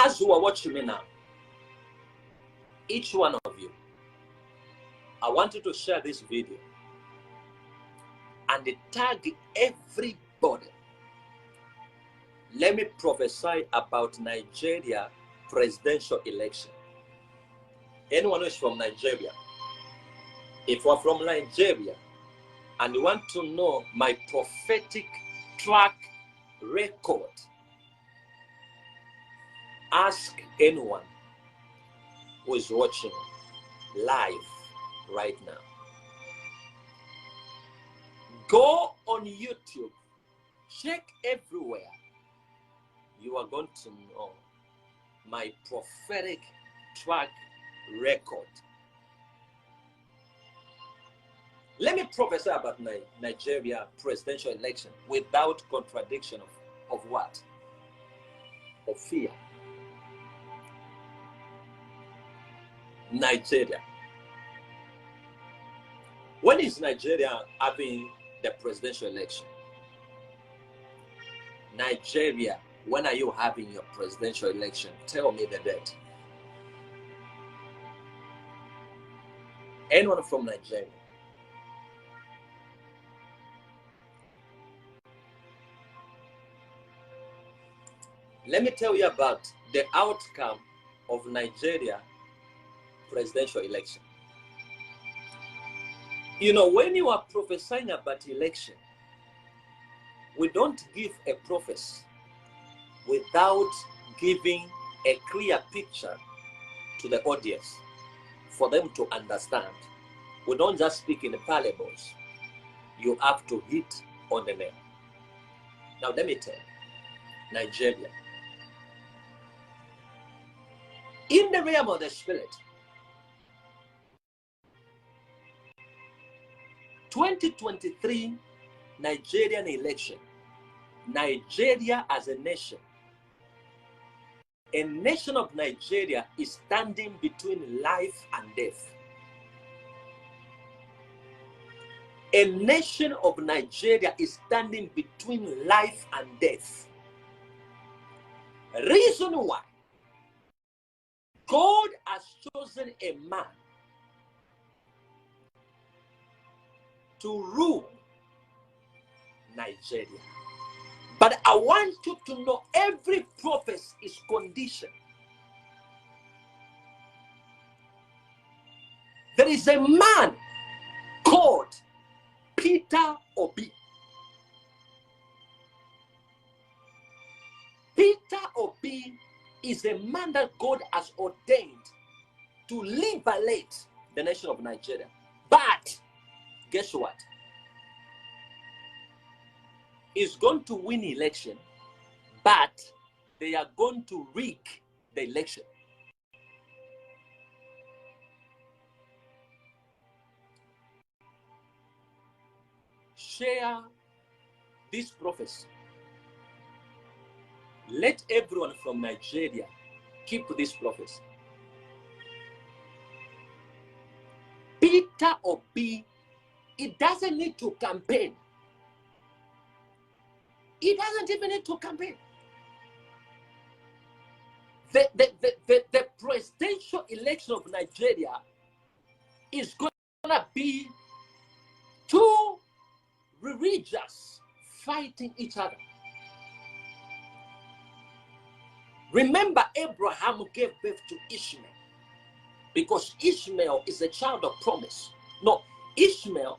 As you are watching me now, each one of you, I want you to share this video and tag everybody. Let me prophesy about Nigeria presidential election. Anyone who is from Nigeria, if you are from Nigeria and you want to know my prophetic track record, ask anyone who is watching live right now. Go on YouTube, check everywhere. You are going to know my prophetic track record. Let me prophesy about Nigeria presidential election without contradiction of what? Of fear. Nigeria. When is Nigeria having the presidential election? Nigeria, when are you having your presidential election? Tell me the date. Anyone from Nigeria? Let me tell you about the outcome of Nigeria presidential election. You know, when you are prophesying about election, we don't give a prophecy without giving a clear picture to the audience for them to understand. We don't just speak in parables. You have to hit on the nail. Now let me tell you, Nigeria. In the realm of the spirit, 2023 Nigerian election, Nigeria as a nation of Nigeria is standing between life and death. A nation of Nigeria is standing between life and death. Reason why? God has chosen a man to rule Nigeria. But I want you to know every prophet is conditioned. There is a man called Peter Obi. Peter Obi is a man that God has ordained to liberate the nation of Nigeria. But guess what? He's going to win election, but they are going to rig the election. Share this prophecy. Let everyone from Nigeria keep this prophecy. Peter Obi, it doesn't need to campaign. He doesn't even need to campaign. The presidential election of Nigeria is going to be two religions fighting each other. Remember, Abraham gave birth to Ishmael because Ishmael is a child of promise. No, Ishmael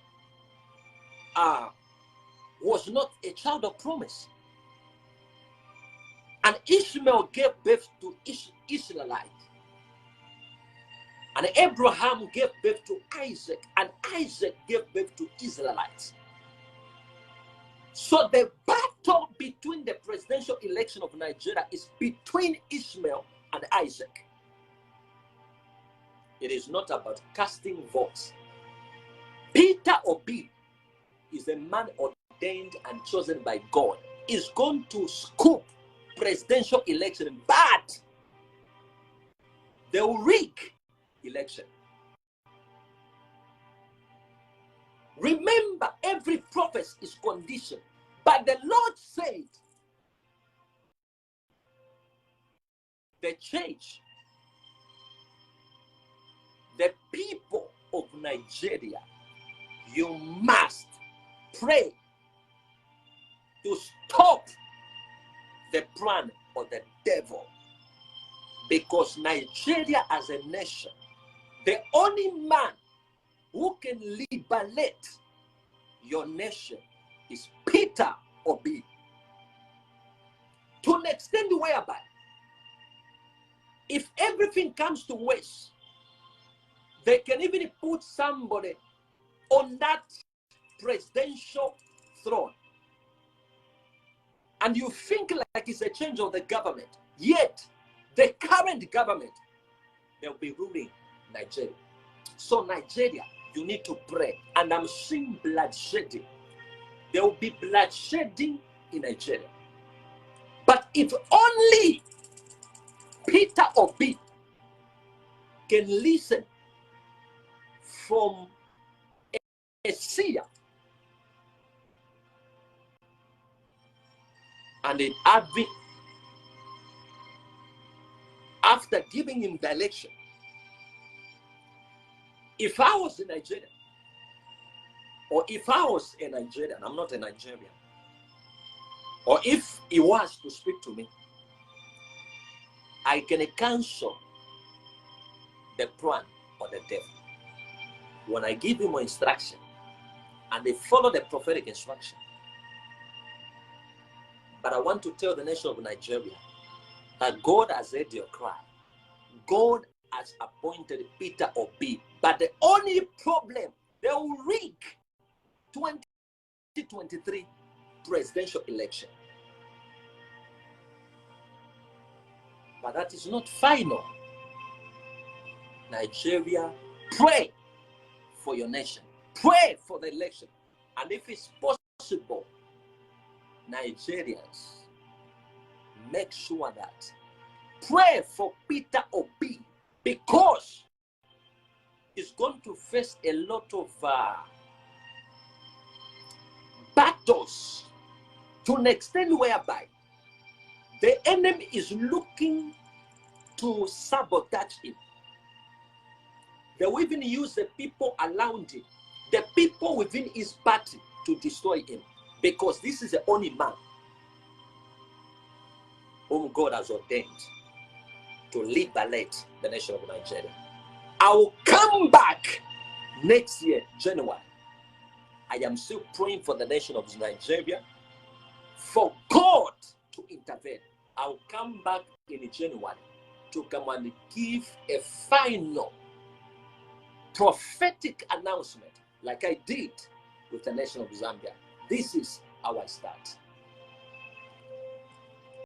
was not a child of promise. And Ishmael gave birth to Israelites. And Abraham gave birth to Isaac, and Isaac gave birth to Israelites. So the battle between the presidential election of Nigeria is between Ishmael and Isaac. It is not about casting votes. Peter Obi is a man ordained and chosen by God. Is going to scoop presidential election, but they will rig election. Remember, every prophet is conditioned. But the Lord said, the church, the people of Nigeria, you must pray to stop the plan of the devil. Because Nigeria as a nation, the only man who can liberate your nation is Peter Obi. To an extent whereby, if everything comes to waste, they can even put somebody on that presidential throne. And you think like it's a change of the government. Yet, the current government, they'll be ruling Nigeria. So Nigeria, you need to pray. And I'm seeing bloodshedding. There will be bloodshedding in Nigeria. But if only Peter Obi can listen from a seer, and then after giving him the election, if I was in Nigeria, or if I was a Nigerian, I'm not a Nigerian, or if he was to speak to me, I can cancel the plan of the devil. When I give him an instruction and they follow the prophetic instruction. But I want to tell the nation of Nigeria that God has heard your cry. God has appointed Peter Obi. But the only problem, they will rig 2023 presidential election. But that is not final. Nigeria, pray for your nation. Pray for the election. And if it's possible, Nigerians, make sure that pray for Peter Obi, because he's going to face a lot of battles, to an extent whereby the enemy is looking to sabotage him. They will even use the people around him, the people within his party, to destroy him. Because this is the only man whom God has ordained to liberate the nation of Nigeria. I will come back next year, January. I am still praying for the nation of Nigeria, for God to intervene. I will come back in January to come and give a final prophetic announcement, like I did with the nation of Zambia. This is how I start.